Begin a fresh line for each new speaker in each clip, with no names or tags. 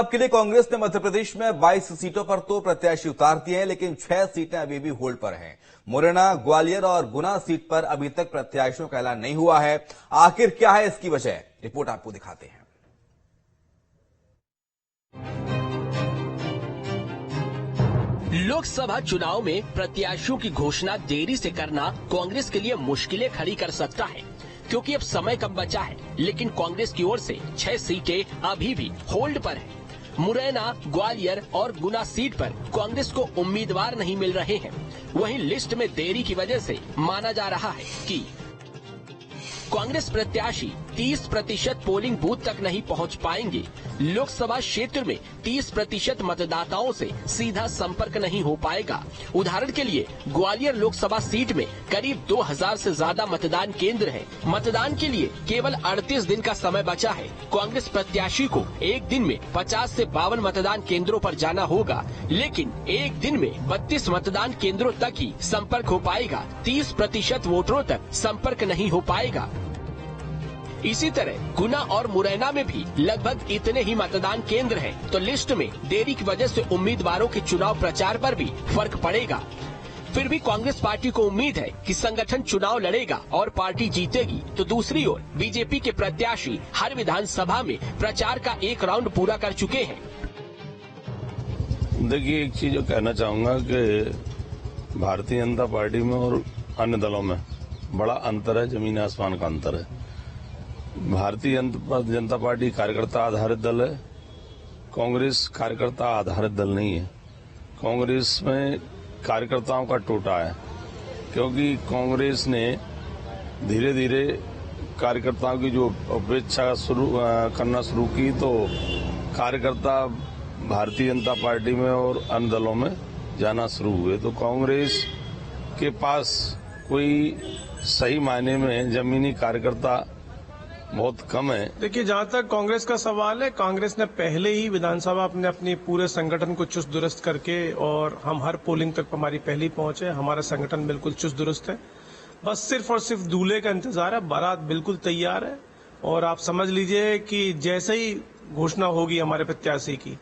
अब के लिए कांग्रेस ने मध्य प्रदेश में 22 सीटों पर तो प्रत्याशी उतार दिए हैं, लेकिन 6 सीटें अभी भी होल्ड पर हैं। मुरैना, ग्वालियर और गुना सीट पर अभी तक प्रत्याशियों का ऐलान नहीं हुआ है। आखिर क्या है इसकी वजह, रिपोर्ट आपको दिखाते हैं।
लोकसभा चुनाव में प्रत्याशियों की घोषणा देरी से करना कांग्रेस के लिए मुश्किलें खड़ी कर सकता है, क्योंकि अब समय कम बचा है। लेकिन कांग्रेस की ओर से 6 सीटें अभी भी होल्ड पर हैं। मुरैना, ग्वालियर और गुना सीट पर कांग्रेस को उम्मीदवार नहीं मिल रहे हैं। वहीं लिस्ट में देरी की वजह से माना जा रहा है कि कांग्रेस प्रत्याशी 30% पोलिंग बूथ तक नहीं पहुंच पाएंगे। लोकसभा क्षेत्र में 30% मतदाताओं से सीधा संपर्क नहीं हो पाएगा। उदाहरण के लिए ग्वालियर लोकसभा सीट में करीब 2000 से ज्यादा मतदान केंद्र हैं। मतदान के लिए केवल 38 दिन का समय बचा है। कांग्रेस प्रत्याशी को एक दिन में 50 से 52 मतदान केंद्रों पर जाना होगा, लेकिन एक दिन में 32 मतदान केंद्रों तक ही संपर्क हो पाएगा। 30% वोटरों तक संपर्क नहीं हो पाएगा। इसी तरह गुना और मुरैना में भी लगभग इतने ही मतदान केंद्र हैं, तो लिस्ट में देरी की वजह से उम्मीदवारों के चुनाव प्रचार पर भी फर्क पड़ेगा। फिर भी कांग्रेस पार्टी को उम्मीद है कि संगठन चुनाव लड़ेगा और पार्टी जीतेगी। तो दूसरी ओर बीजेपी के प्रत्याशी हर विधानसभा में प्रचार का एक राउंड पूरा कर चुके हैं।
देखिए, एक चीज जो कहना चाहूंगा कि भारतीय जनता पार्टी में और अन्य दलों में बड़ा अंतर है, जमीन आसमान का अंतर है। भारतीय जनता पार्टी कार्यकर्ता आधारित दल है, कांग्रेस कार्यकर्ता आधारित दल नहीं है। कांग्रेस में कार्यकर्ताओं का टोटा है, क्योंकि कांग्रेस ने धीरे धीरे कार्यकर्ताओं की जो उपेक्षा करना शुरू की, तो कार्यकर्ता भारतीय जनता पार्टी में और अन्य दलों में जाना शुरू हुए। तो कांग्रेस के पास कोई सही मायने में जमीनी कार्यकर्ता बहुत कम है।
देखिए, जहां तक कांग्रेस का सवाल है, कांग्रेस ने पहले ही विधानसभा अपने पूरे संगठन को चुस्त दुरुस्त करके, और हम हर पोलिंग तक हमारी पहली पहुंच है। हमारा संगठन बिल्कुल चुस्त दुरुस्त है। बस सिर्फ और सिर्फ दूल्हे का इंतजार है। बारात बिल्कुल तैयार है और आप समझ लीजिए कि जैसे ही घोषणा होगी हमारे प्रत्याशी की,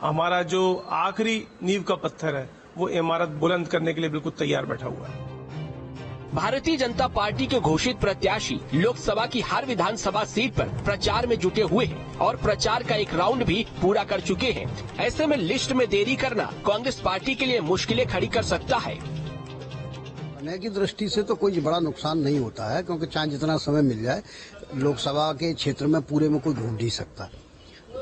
हमारा जो आखिरी नींव का पत्थर है वो इमारत बुलंद करने के लिए बिल्कुल तैयार बैठा हुआ है।
भारतीय जनता पार्टी के घोषित प्रत्याशी लोकसभा की हर विधानसभा सीट पर प्रचार में जुटे हुए हैं और प्रचार का एक राउंड भी पूरा कर चुके हैं। ऐसे में लिस्ट में देरी करना कांग्रेस पार्टी के लिए मुश्किलें खड़ी कर सकता है।
समय की दृष्टि से तो कोई बड़ा नुकसान नहीं होता है, क्योंकि चाहे जितना समय मिल जाए, लोकसभा के क्षेत्र में पूरे में कोई ढूंढ ही सकता है।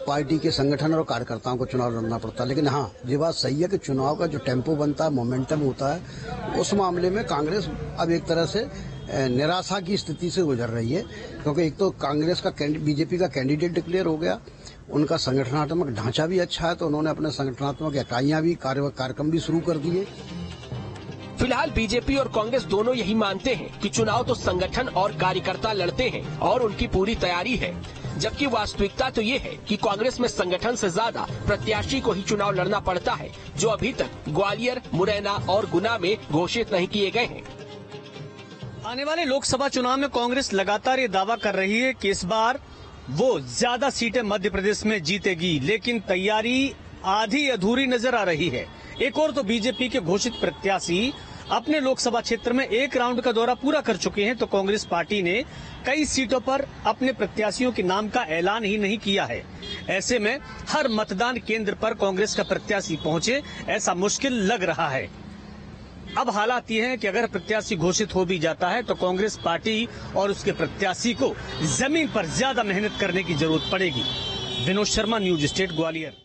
पार्टी के संगठन और कार्यकर्ताओं को चुनाव लड़ना पड़ता है। लेकिन हाँ, ये बात सही है कि चुनाव का जो टेम्पो बनता है, मोमेंटम होता है, उस मामले में कांग्रेस अब एक तरह से निराशा की स्थिति से गुजर रही है। क्योंकि एक तो कांग्रेस का बीजेपी का कैंडिडेट डिक्लेयर हो गया, उनका संगठनात्मक ढांचा भी अच्छा है, तो उन्होंने अपने संगठनात्मक इकाइयां भी, कार्यक्रम भी शुरू कर दिए।
फिलहाल बीजेपी और कांग्रेस दोनों यही मानते हैं कि चुनाव तो संगठन और कार्यकर्ता लड़ते हैं और उनकी पूरी तैयारी है, जबकि वास्तविकता तो ये है कि कांग्रेस में संगठन से ज्यादा प्रत्याशी को ही चुनाव लड़ना पड़ता है, जो अभी तक ग्वालियर, मुरैना और गुना में घोषित नहीं किए गए हैं।
आने वाले लोकसभा चुनाव में कांग्रेस लगातार ये दावा कर रही है कि इस बार वो ज्यादा सीटें मध्य प्रदेश में जीतेगी, लेकिन तैयारी आधी अधूरी नजर आ रही है। एक और तो बीजेपी के घोषित प्रत्याशी अपने लोकसभा क्षेत्र में एक राउंड का दौरा पूरा कर चुके हैं, तो कांग्रेस पार्टी ने कई सीटों पर अपने प्रत्याशियों के नाम का ऐलान ही नहीं किया है। ऐसे में हर मतदान केंद्र पर कांग्रेस का प्रत्याशी पहुंचे, ऐसा मुश्किल लग रहा है। अब हालात ये हैं कि अगर प्रत्याशी घोषित हो भी जाता है तो कांग्रेस पार्टी और उसके प्रत्याशी को जमीन पर ज्यादा मेहनत करने की जरूरत पड़ेगी। Vinod Sharma, news state, Gwalior.